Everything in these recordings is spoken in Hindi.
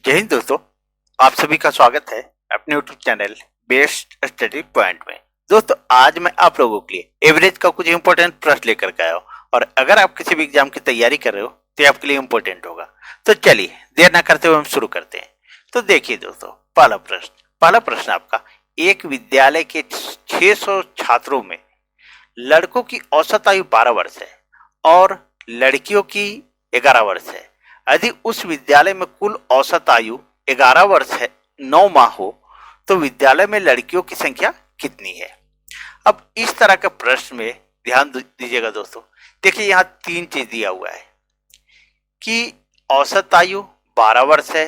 जय हिंद दोस्तों, आप सभी का स्वागत है अपने YouTube channel best study point में। दोस्तों आज मैं आप लोगों के लिए एवरेज का कुछ इंपॉर्टेंट प्रश्न लेकर के आया हूँ और अगर आप किसी भी एग्जाम की तैयारी कर रहे हो तो ये आपके लिए इंपॉर्टेंट होगा। तो चलिए देर ना करते हुए हम शुरू करते हैं। तो देखिए दोस्तों, पहला प्रश्न आपका, एक विद्यालय के 600 छात्रों में लड़कों की औसत आयु 12 वर्ष है और लड़कियों की 11 वर्ष है। यदि उस विद्यालय में कुल औसत आयु 11 वर्ष है 9 माह हो तो विद्यालय में लड़कियों की संख्या कितनी है। अब इस तरह के प्रश्न में ध्यान दीजिएगा दोस्तों। देखिए यहाँ तीन चीज दिया हुआ है कि औसत आयु 12 वर्ष है,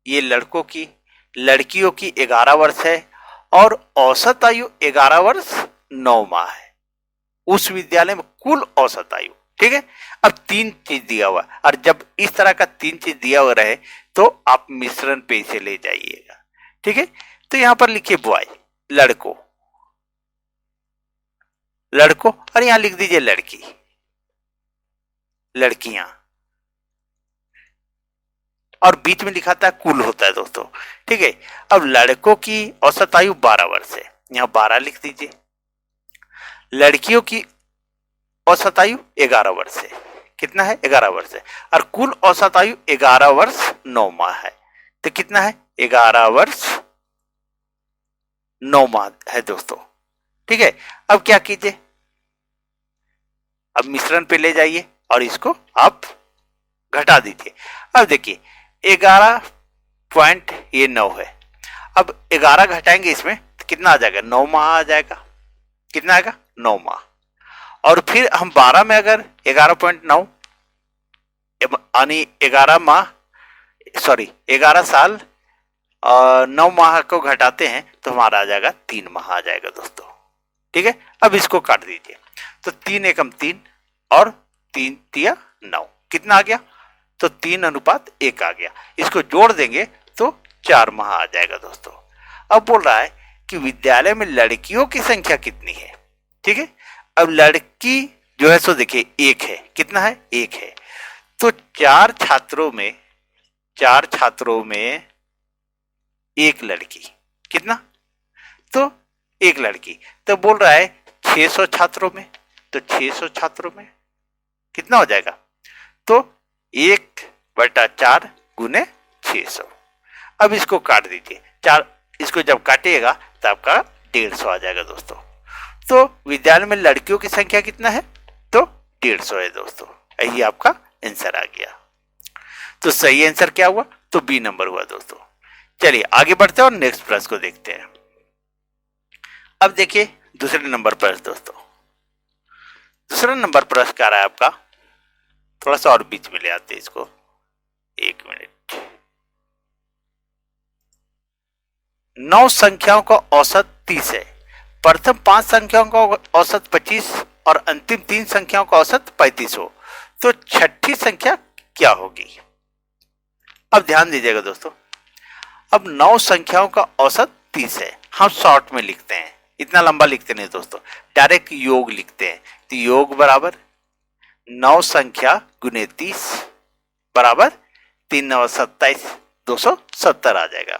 ये लड़कों की, लड़कियों की 11 वर्ष है और औसत आयु 11 वर्ष 9 माह है उस विद्यालय में कुल औसत आयु। ठीक है, अब तीन चीज दिया हुआ और जब इस तरह का तीन चीज दिया हुआ रहे तो आप मिश्रण पे इसे ले जाइएगा। ठीक है, तो यहां पर लिखिए बॉय, लड़कों, लड़कों और यहां लिख दीजिए लड़की, लड़कियां, और बीच में लिखा था कुल होता है दोस्तों। ठीक है, अब लड़कों की औसत आयु 12 वर्ष है, यहां 12 लिख दीजिए। लड़कियों की औसत आयु 11 वर्ष है, कितना है 11 वर्ष है, और कुल औसत आयु 11 वर्ष 9 माह है। तो कितना है 11 वर्ष 9 माह है दोस्तों। ठीक है, अब क्या कीजिए, अब मिश्रण पे ले जाइए और इसको आप घटा दीजिए। अब देखिए 11 पॉइंट ये 9 है, अब 11 घटाएंगे इसमें तो कितना आ जाएगा 9 माह आ जाएगा। कितना आएगा 9 माह, और फिर हम 12 में अगर 11.9 यानी 11 माह, सॉरी 11 साल 9 माह को घटाते हैं तो हमारा आ जाएगा 3 माह आ जाएगा दोस्तों। ठीक है, अब इसको काट दीजिए तो 3 एकम 3 और 3 तिया 9, कितना आ गया तो 3:1 आ गया। इसको जोड़ देंगे तो 4 माह आ जाएगा दोस्तों। अब बोल रहा है कि विद्यालय में लड़कियों की संख्या कितनी है। ठीक है, अब लड़की जो है सो देखिए 1 है, कितना है 1 है, तो 4 छात्रों में एक लड़की, कितना तो एक लड़की, तो बोल रहा है 600 छात्रों में, तो 600 छात्रों में कितना हो जाएगा तो 1/4 गुने 600। अब इसको काट दीजिए, 4 इसको जब काटिएगा तो आपका 150 आ जाएगा दोस्तों। तो विद्यालय में लड़कियों की संख्या कितना है तो 150 है दोस्तों। यही आपका आंसर आ गया। तो सही आंसर क्या हुआ तो बी नंबर हुआ दोस्तों। चलिए आगे बढ़ते हैं और नेक्स्ट प्रश्न को देखते हैं। अब देखिए दूसरे नंबर पर दोस्तों, दूसरा नंबर प्रश्न क्या रहा है आपका, थोड़ा सा और बीच में ले आते हैं इसको, 1 मिनट। 9 संख्याओं का औसत 30 है, प्रथम 5 संख्याओं का औसत 25 और अंतिम 3 संख्याओं का औसत 35 हो तो छठी संख्या क्या होगी। अब ध्यान दीजिएगा दोस्तों, अब 9 संख्याओं का औसत 30 है, हम शॉर्ट में लिखते हैं, इतना लंबा लिखते नहीं दोस्तों, डायरेक्ट योग लिखते हैं। तो योग बराबर 9 संख्या गुने 30 बराबर 3 9 27, 270 आ जाएगा।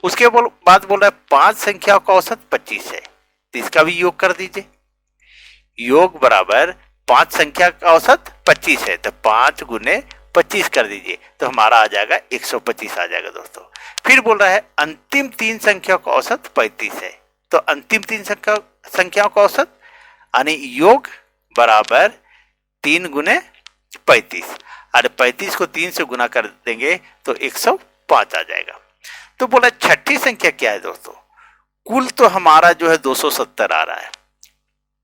उसके बाद बोल रहा है 5 संख्याओं का औसत 25 है, तो इसका भी योग कर दीजिए। योग बराबर 5 संख्या का औसत 25 है, तो 5 गुने 25 कर दीजिए तो हमारा आ जाएगा 125 आ जाएगा दोस्तों। फिर बोल रहा है अंतिम 3 संख्याओं का औसत 35 है, तो अंतिम 3 संख्याओं का औसत यानी योग बराबर 3 गुने 35, और 35 को 3 से गुना कर देंगे तो 105 आ जाएगा। तो बोला छठी संख्या क्या है दोस्तों, कुल तो हमारा जो है 270 आ रहा है,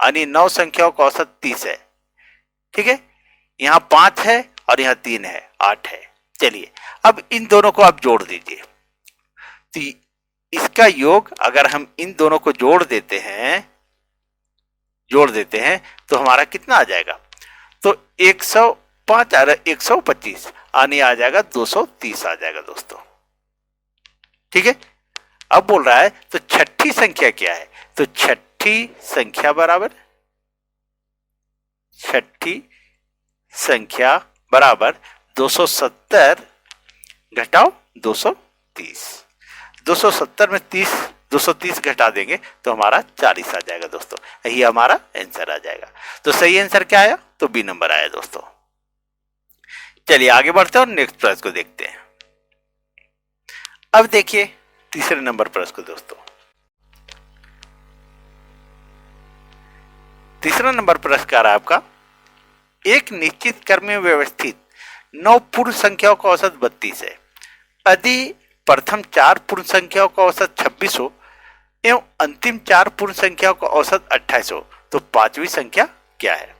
यानी 9 संख्याओं का औसत 30 है। ठीक है, यहां 5 है और यहां 3 है, 8 है। चलिए अब इन दोनों को आप जोड़ दीजिए, तो इसका योग अगर हम इन दोनों को जोड़ देते हैं तो हमारा कितना आ जाएगा तो 105 और 125 यानी आ जाएगा 230 आ जाएगा दोस्तों। ठीक है, अब बोल रहा है तो छठी संख्या क्या है, तो छठी संख्या बराबर 270 घटाओ 230, 270 में 230 घटा देंगे तो हमारा 40 आ जाएगा दोस्तों। यही हमारा आंसर आ जाएगा। तो सही आंसर क्या आया? तो बी नंबर आया दोस्तों। चलिए आगे बढ़ते हैं और नेक्स्ट प्रश्न को देखते हैं। अब देखिए तीसरे नंबर प्रश्न को दोस्तों। तीसरा नंबर प्रश्न क्या रहा आपका? एक निश्चित क्रम में व्यवस्थित 9 पूर्ण संख्याओं का औसत 32 है। यदि प्रथम 4 पूर्ण संख्याओं का औसत 26 हो एवं अंतिम 4 पूर्ण संख्याओं का औसत 28 हो तो पांचवी संख्या क्या है?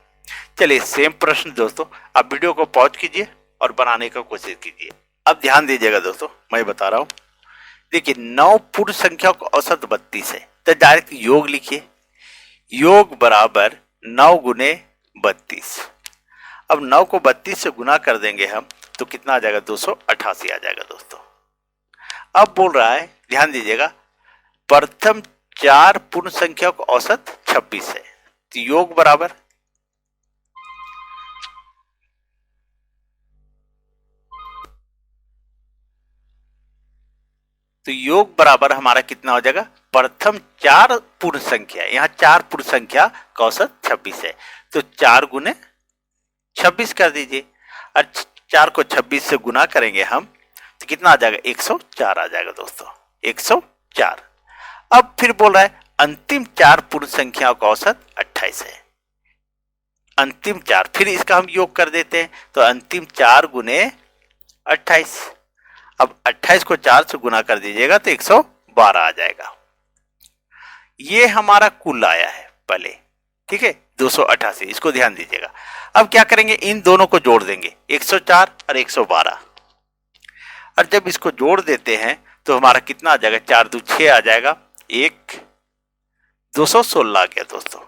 चलिए सेम प्रश्न दोस्तों, आप वीडियो को पॉज कीजिए और बनाने का कोशिश कीजिए। अब ध्यान दीजिएगा दोस्तों, मैं बता रहा हूं। देखिए 9 पूर्ण संख्याओं का औसत 32 है तो डायरेक्ट योग लिखिए। योग बराबर 9 गुने 32। अब 9 को 32 से गुना कर देंगे हम तो कितना आ जाएगा? 288 आ जाएगा दोस्तों। अब बोल रहा है, ध्यान दीजिएगा, प्रथम 4 पूर्ण संख्याओं का औसत 26 है तो योग बराबर हमारा कितना हो जाएगा? प्रथम 4 पूर्ण संख्या, यहां 4 पूर्ण संख्या का औसत 26 है तो 4 गुने 26 कर दीजिए और 4 को 26 से गुना करेंगे हम तो कितना आ जाएगा? 104 आ जाएगा दोस्तों, 104। अब फिर बोल रहा है अंतिम 4 पूर्ण संख्याओं का औसत 28 है। अंतिम 4, फिर इसका हम योग कर देते हैं तो अंतिम 4 गुने 28। अब 28 को 4 से गुना कर दीजिएगा तो 112 आ जाएगा। ये हमारा कुल आया है पहले, ठीक है, 288। इसको ध्यान दीजिएगा। अब क्या करेंगे? इन दोनों को जोड़ देंगे, 104 और 112। और जब इसको जोड़ देते हैं तो हमारा कितना आ जाएगा? 4 2 6 आ जाएगा, 216 आ गया दोस्तों,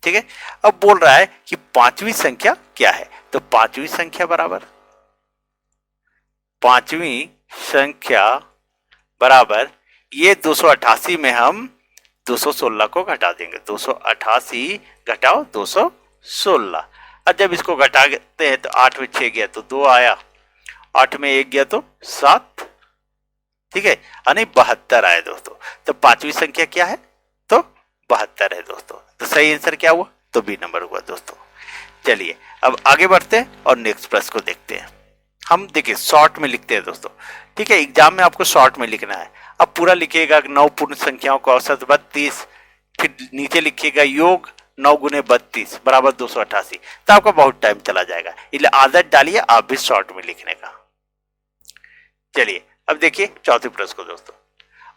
ठीक है। अब बोल रहा है कि पांचवी संख्या क्या है? तो पांचवी संख्या बराबर, पांचवी संख्या बराबर ये 288 में हम 216 को घटा देंगे। 288 घटाओ 216। और जब इसको घटाते हैं तो 8 में 6 गया तो 2 आया, 8 में 1 गया तो 7, ठीक है, यानी 72 आए दोस्तों। तो पांचवी संख्या क्या है? तो 72 है दोस्तों। तो सही आंसर क्या हुआ? तो बी नंबर हुआ दोस्तों। चलिए अब आगे बढ़ते हैं और नेक्स्ट प्रश्न को देखते हैं। हम देखिए शॉर्ट में लिखते हैं दोस्तों, ठीक है, एग्जाम में आपको शॉर्ट में लिखना है। अब पूरा लिखिएगा 9 पूर्ण संख्याओं का औसत 32, फिर नीचे लिखिएगा योग 9 गुने 32 बराबर 288। तो आपका बहुत टाइम चला जाएगा, इसलिए आदत डालिए आप भी शॉर्ट में लिखने का। चलिए अब देखिए चौथे प्रश्न को दोस्तों।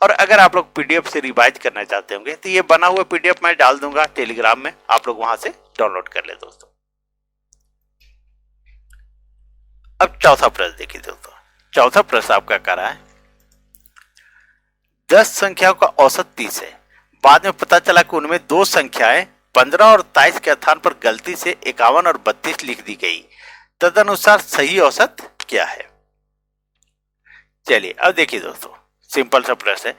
और अगर आप लोग पीडीएफ से रिवाइज करना चाहते होंगे तो ये बना हुआ पीडीएफ मैं डाल दूंगा टेलीग्राम में, आप लोग वहां से डाउनलोड कर ले दोस्तों। अब चौथा प्रश्न देखिए दोस्तों। चौथा प्रश्न आपका कह रहा है 10 संख्याओं का औसत 30 है। बाद में पता चला कि उनमें 2 संख्याएं 15 और 23 के स्थान पर गलती से 51 और 32 लिख दी गई, तदनुसार सही औसत क्या है? चलिए अब देखिए दोस्तों, सिंपल सा प्रश्न है।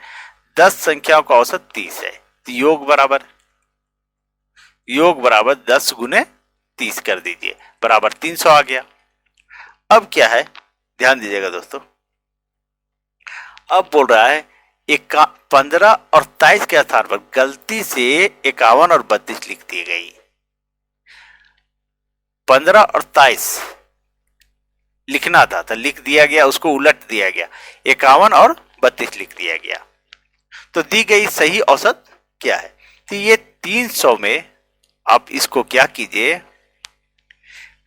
10 संख्याओं का औसत 30 है तो योग बराबर 10 गुने 30 कर दीजिए, बराबर 300 आ गया। अब क्या है? ध्यान दीजिएगा दोस्तों। अब बोल रहा है 15 और 23 के स्थान पर गलती से 51 और 32 लिख दी गई। 15 और 23 लिखना था तो लिख दिया गया, उसको उलट दिया गया, 51 और 32 लिख दिया गया। तो दी गई सही औसत क्या है? तो ये 300 में आप इसको क्या कीजिए,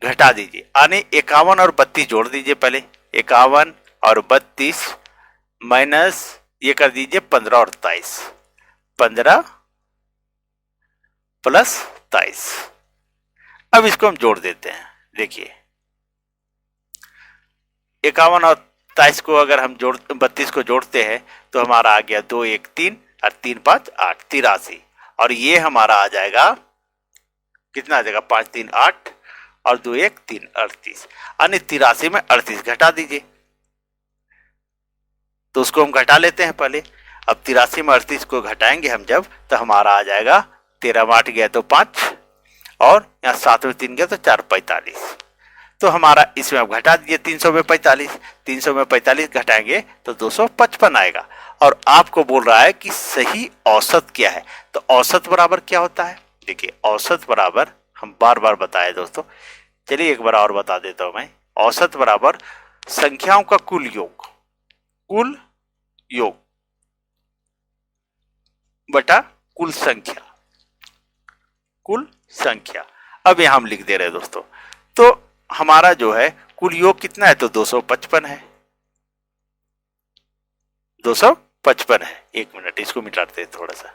घटा दीजिए, यानी 51 और 32 जोड़ दीजिए। पहले 51 और 32 माइनस ये कर दीजिए 15 और 23, 15 प्लस 23। अब इसको हम जोड़ देते हैं। देखिए 51 और 23 को अगर हम 32 को जोड़ते हैं तो हमारा आ गया 2 1 3 और 3 5 8, 83। और ये हमारा आ जाएगा कितना आ जाएगा? 5 3 8 और 2 1 3 38, यानी 83 में 38 घटा दीजिए। तो उसको हम घटा लेते हैं पहले। अब 83 में 38 को घटाएंगे हम जब, तो हमारा आ जाएगा 13 में 8 गया तो 5 और यहाँ 7 में 3 गया तो 4 45। तो हमारा इसमें आप घटा दीजिए 300 में 45, 300 में 45 घटाएंगे तो 255 आएगा। और आपको बोल रहा है कि सही औसत क्या है। तो औसत बराबर क्या होता है, देखिए औसत बराबर हम बार बार बताए दोस्तों, चलिए एक बार और बता देता हूं मैं। औसत बराबर संख्याओं का कुल योग, कुल योग बटा कुल संख्या, कुल संख्या। अब यहां हम लिख दे रहे हैं दोस्तों, तो हमारा जो है कुल योग कितना है, तो 255 है, 255 है। एक मिनट इसको मिटाते हैं थोड़ा सा,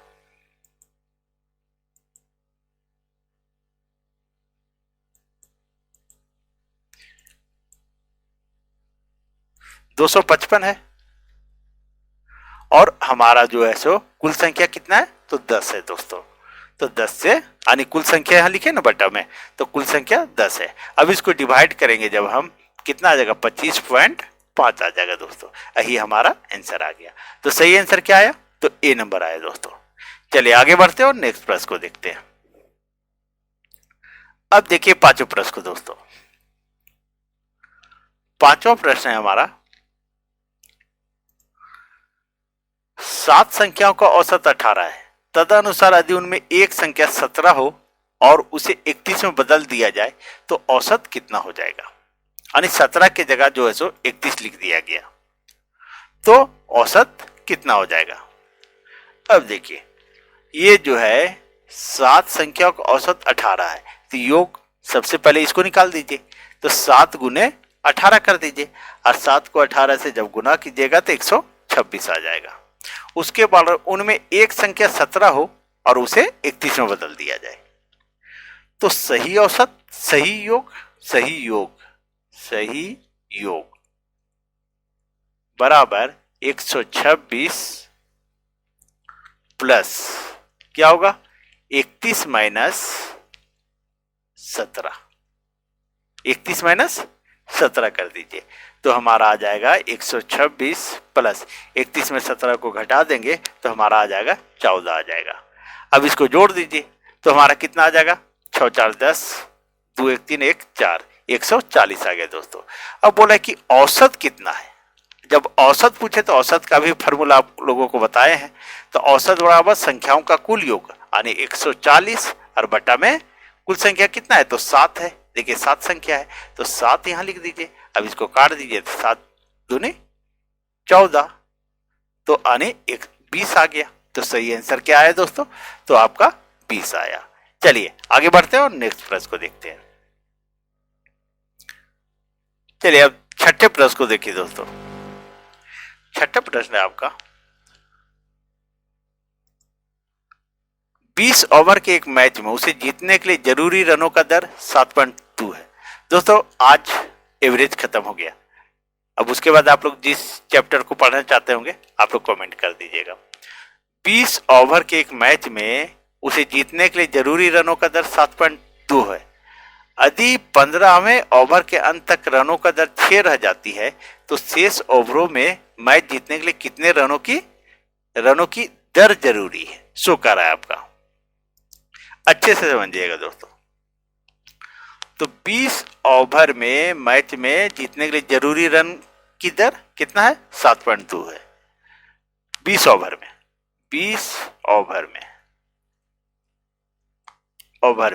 दो सौ पचपन है। और हमारा जो है सो कुल संख्या कितना है, तो 10 है दोस्तों। तो 10 से यानी कुल संख्या यहां लिखे ना बटा में, तो कुल संख्या 10 है। अब इसको डिवाइड करेंगे जब हम, कितना आ जाएगा, 25.5 आ जाएगा दोस्तों। यही हमारा आंसर आ गया। तो सही आंसर क्या आया, तो ए नंबर आया दोस्तों। चलिए आगे बढ़ते हैं और नेक्स्ट प्रश्न को देखते हैं। अब देखिए पांचों प्रश्न को दोस्तों। पांचवा प्रश्न है हमारा, 7 संख्याओं का औसत 18 है, तदनुसार यदि उनमें एक संख्या 17 हो और उसे 31 में बदल दिया जाए तो औसत कितना हो जाएगा। यानी 17 की जगह जो है सो 31 लिख दिया गया, तो औसत कितना हो जाएगा। अब देखिए ये जो है 7 संख्याओं का औसत 18 है, तो योग सबसे पहले इसको निकाल दीजिए, तो 7 गुने 18 कर दीजिए, और 7 को 18 से जब गुना कीजिएगा तो 126 आ जाएगा। उसके बाद उनमें एक संख्या 17 हो और उसे 31 में बदल दिया जाए, तो सही औसत, सही योग, सही योग, सही योग बराबर 126 प्लस क्या होगा, 31 माइनस 17, 31 माइनस 17 कर दीजिए, तो हमारा आ जाएगा 126 प्लस 31 में 17 को घटा देंगे तो हमारा आ जाएगा 14 आ जाएगा। अब इसको जोड़ दीजिए तो हमारा कितना आ जाएगा, 6 4 10, 2 1 3 1 4, 140 आ गया दोस्तों। अब बोला कि औसत कितना है, जब औसत पूछे तो औसत का भी फॉर्मूला आप लोगों को बताए हैं। तो औसत बराबर संख्याओं का कुल योग यानी 140 और बटा में कुल संख्या कितना है, तो 7 है। देखिए 7 संख्या है तो 7 यहां लिख दीजिए। अब इसको काट दीजिए तो 7 दूनी 14, तो आने 20 आ गया। तो सही आंसर क्या आया दोस्तों, तो आपका 20 आया। चलिए आगे बढ़ते हैं और नेक्स्ट प्रश्न को देखते हैं। चलिए अब छठे प्रश्न को देखिए दोस्तों। छठा प्रश्न है आपका, 20 ओवर के एक मैच में उसे जीतने के लिए जरूरी रनों का दर 7.2 है। दोस्तों आज एवरेज खत्म हो गया, अब उसके बाद आप लोग जिस चैप्टर को पढ़ना चाहते होंगे आप लोग कमेंट कर दीजिएगा। 20 ओवर के एक मैच में उसे जीतने के लिए जरूरी रनों का दर 7.2 है। यदि 15वें ओवर के अंत तक रनों का दर 6 रह जाती है तो शेष ओवरों में मैच जीतने के लिए कितने रनों की दर जरूरी है, शो कर रहा है आपका। अच्छे से समझिएगा दोस्तों। तो 20 ओवर में मैच में जीतने के लिए जरूरी रन की दर कितना है, 7.2 है। 20 ओवर में, 20 ओवर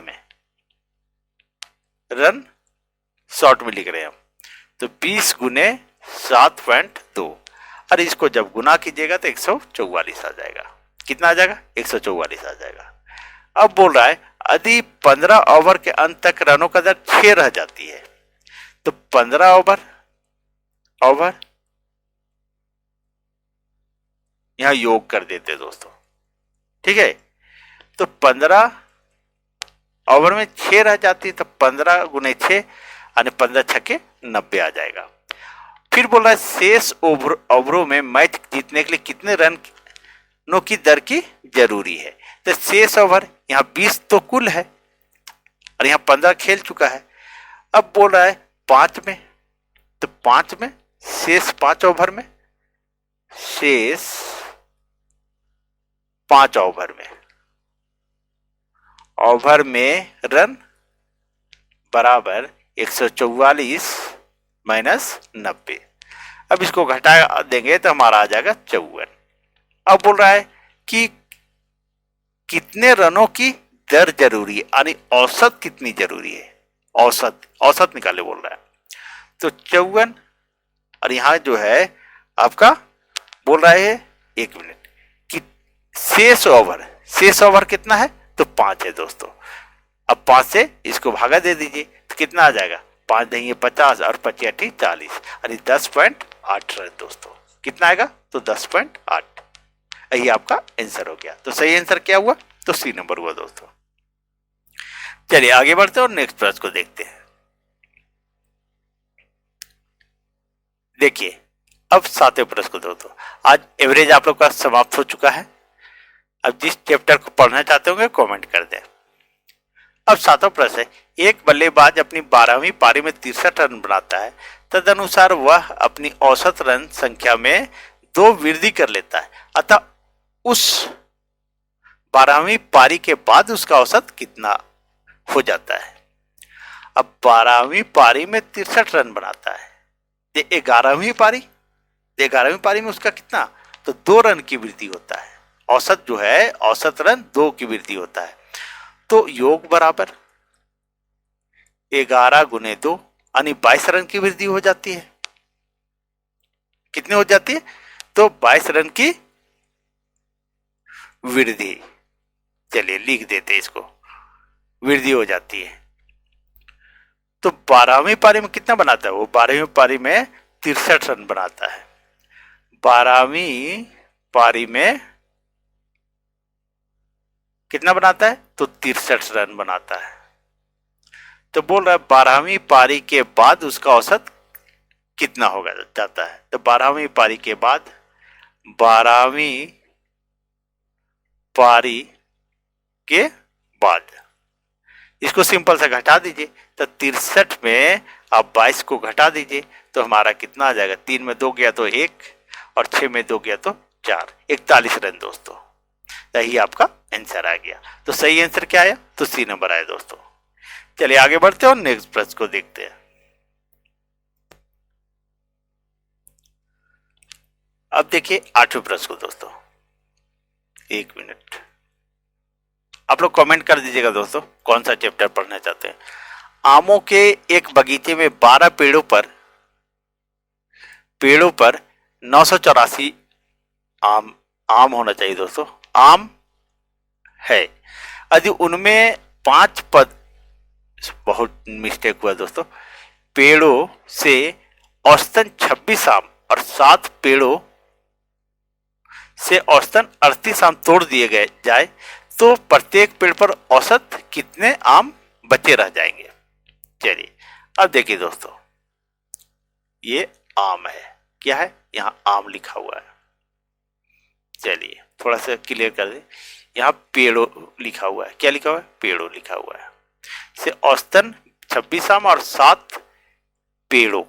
में रन शॉर्ट में लिख रहे हैं हम, तो 20 गुने 7.2 और इसको जब गुना कीजिएगा तो 144 आ जाएगा। कितना आ जाएगा, 144 आ जाएगा। अब बोल रहा है यदि 15 ओवर के अंत तक रनों का दर 6 रह जाती है तो 15 ओवर यहां योग कर देते दोस्तों, ठीक है। तो 15 ओवर में 6 रह जाती है तो 15 गुने 6 यानी 15 छक्के 90 आ जाएगा। फिर बोल रहा है शेष ओवरों में मैच जीतने के लिए कितने रनों की दर की जरूरी है। तो शेष ओवर यहाँ 20 तो कुल है और यहाँ 15 खेल चुका है। अब बोल रहा है 5 में, तो 5 में शेष 5 ओवर में, शेष 5 ओवर में रन बराबर 144 माइनस 90। अब इसको घटा देंगे तो हमारा आ जाएगा 54। अब बोल रहा है कि कितने रनों की दर जरूरी है, यानी औसत कितनी जरूरी है, औसत औसत निकाले बोल रहा है। तो 54 और यहां जो है आपका बोल रहा है 1 मिनट कि शेष ओवर कितना है, तो 5 है दोस्तों। अब 5 से इसको भागा दे दीजिए तो कितना आ जाएगा, 5 देंगे 50 और 25 40, यानी 10.8 रन दोस्तों। कितना आएगा, तो 10.8। यही आपका आंसर हो गया। तो सही आंसर क्या हुआ, तो सी नंबर हुआ दोस्तों। चलिए आगे बढ़ते हैं और नेक्स्ट प्रश्न को देखते हैं। देखिए अब 7वें प्रश्न को दोस्तों, आज एवरेज आप लोग का समाप्त हो चुका है। अब जिस चैप्टर को पढ़ना चाहते होंगे कमेंट कर दें। अब 7वां प्रश्न है, एक बल्लेबाज अपनी 12वीं पारी में 63 रन बनाता है, तदनुसार वह अपनी औसत रन संख्या में 2 वृद्धि कर लेता है, अतः उस 12वीं पारी के बाद उसका औसत कितना हो जाता है। अब 12वीं पारी में 63 रन बनाता है, 11वीं पारी में उसका कितना, तो 2 रन की वृद्धि होता है। औसत जो है, औसत रन 2 की वृद्धि होता है। तो योग बराबर 11 गुने 2 यानी 22 रन की वृद्धि हो जाती है। कितनी हो जाती है, तो 22 रन की वृद्धि। चलिए लिख देते हैं इसको, वृद्धि हो जाती है। तो 12वीं पारी में कितना बनाता है, वो 12वीं पारी में 63 रन बनाता है। 12वीं पारी में कितना बनाता है, तो 63 रन बनाता है। तो बोल रहा है 12वीं पारी के बाद उसका औसत कितना होगा जाता है। तो 12वीं पारी के बाद, 12वीं पारी के बाद इसको सिंपल से घटा दीजिए। तो 63 में आप 22 को घटा दीजिए तो हमारा कितना आ जाएगा, 3 में 2 गया तो 1 और 6 में 2 गया तो 4, 41 रन दोस्तों। यही आपका आंसर आ गया। तो सही आंसर क्या आया, तो सी नंबर आया दोस्तों। चलिए आगे बढ़ते हैं और नेक्स्ट प्रश्न को देखते हैं। अब देखिए 8वें प्रश्न को दोस्तों, 1 मिनट आप लोग कमेंट कर दीजिएगा दोस्तों कौन सा चैप्टर पढ़ना चाहते हैं। आमों के एक बगीचे में 12 पेड़ों पर 984 आम होना चाहिए दोस्तों, आम है। यदि उनमें 5 पद, बहुत मिस्टेक हुआ दोस्तों, पेड़ों से औसतन 26 आम और 7 पेड़ों से औसतन 38 आम तोड़ दिए गए जाए तो प्रत्येक पेड़ पर औसत कितने आम बचे रह जाएंगे। चलिए अब देखिए दोस्तों, ये आम है, क्या है, यहां आम लिखा हुआ है। चलिए थोड़ा सा क्लियर कर दे, यहां पेड़ों लिखा हुआ है, क्या लिखा हुआ है, पेड़ों लिखा हुआ है। से औसतन 26 आम और 7 पेड़ों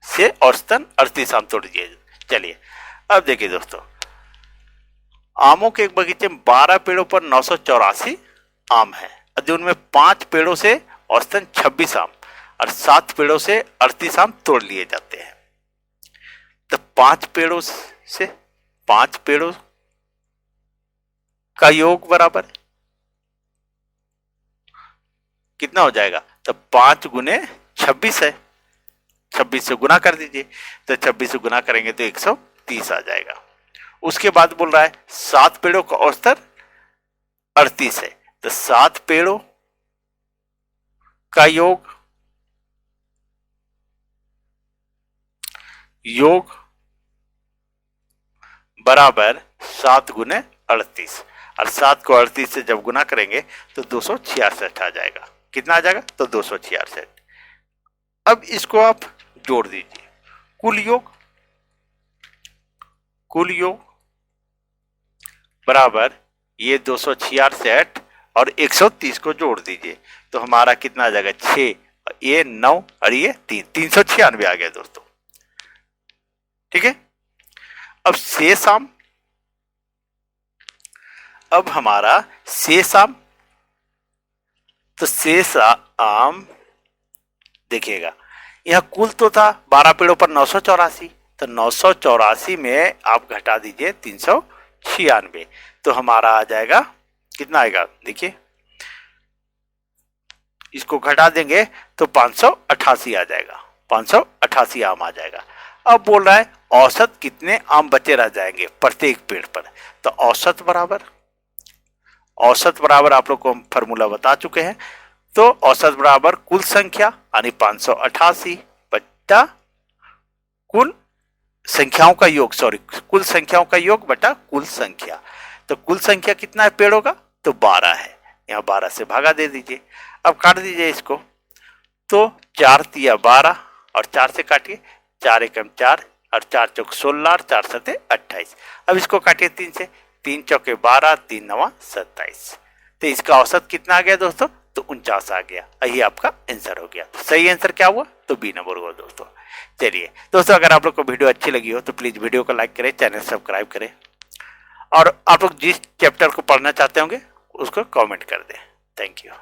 से औसतन 38 आम तोड़ दिए। चलिए अब देखिए दोस्तों, आमों के एक बगीचे में 12 पेड़ों पर 984 आम है। यदि उनमें 5 पेड़ों से औसतन 26 आम और 7 पेड़ों से 38 आम तोड़ लिए जाते हैं, तो 5 पेड़ों का योग बराबर कितना हो जाएगा, तो 5 गुने 26 है, 26 से गुना कर दीजिए। तो 26 से गुना करेंगे तो 130 आ जाएगा। उसके बाद बोल रहा है 7 पेड़ों का औसतन 38 है, तो 7 पेड़ों का योग बराबर 7 गुने 38, और 7 को 38 से जब गुना करेंगे तो 266 आ जाएगा। कितना आ जाएगा, तो 266। अब इसको आप जोड़ दीजिए, कुल योग बराबर ये 266 और 130 को जोड़ दीजिए तो हमारा कितना आ जाएगा, 6, ये 9 और ये 3, 396 आ गया दोस्तों। ठीक है। अब शेष आम, तो शेष आम देखिएगा, यहाँ कुल तो था 12 पेड़ों पर 984, तो 984 में आप घटा दीजिए 396, तो हमारा आ जाएगा कितना आएगा, देखिए इसको घटा देंगे तो 588 आ जाएगा, 588 आम आ जाएगा। अब बोल रहा है औसत कितने आम बचे रह जाएंगे प्रत्येक पेड़ पर, तो औसत बराबर आप लोग को हम फॉर्मूला बता चुके हैं। तो औसत बराबर कुल संख्या यानी 588 बटा कुल संख्याओं का योग, कुल संख्याओं का योग बटा कुल संख्या। तो कुल संख्या कितना है पेड़ों का, तो 12 है, यहाँ 12 से भागा दे दीजिए। अब काट दीजिए इसको, तो 4 तिया 12 और 4 से काटिए, 4 एकम 4 और 4 चौक 16 और 4 सते 28। अब इसको काटिए 3 से, 3 चौके 12, 3 नवा 27। तो इसका औसत कितना आ गया दोस्तों, तो 49 आ गया। यही आपका आंसर हो गया। तो सही आंसर क्या हुआ, तो बी नंबर हुआ दोस्तों। चलिए दोस्तों, अगर आप लोग को वीडियो अच्छी लगी हो तो प्लीज वीडियो को लाइक करें, चैनल सब्सक्राइब करें, और आप लोग जिस चैप्टर को पढ़ना चाहते होंगे उसको कमेंट कर दें। Thank you.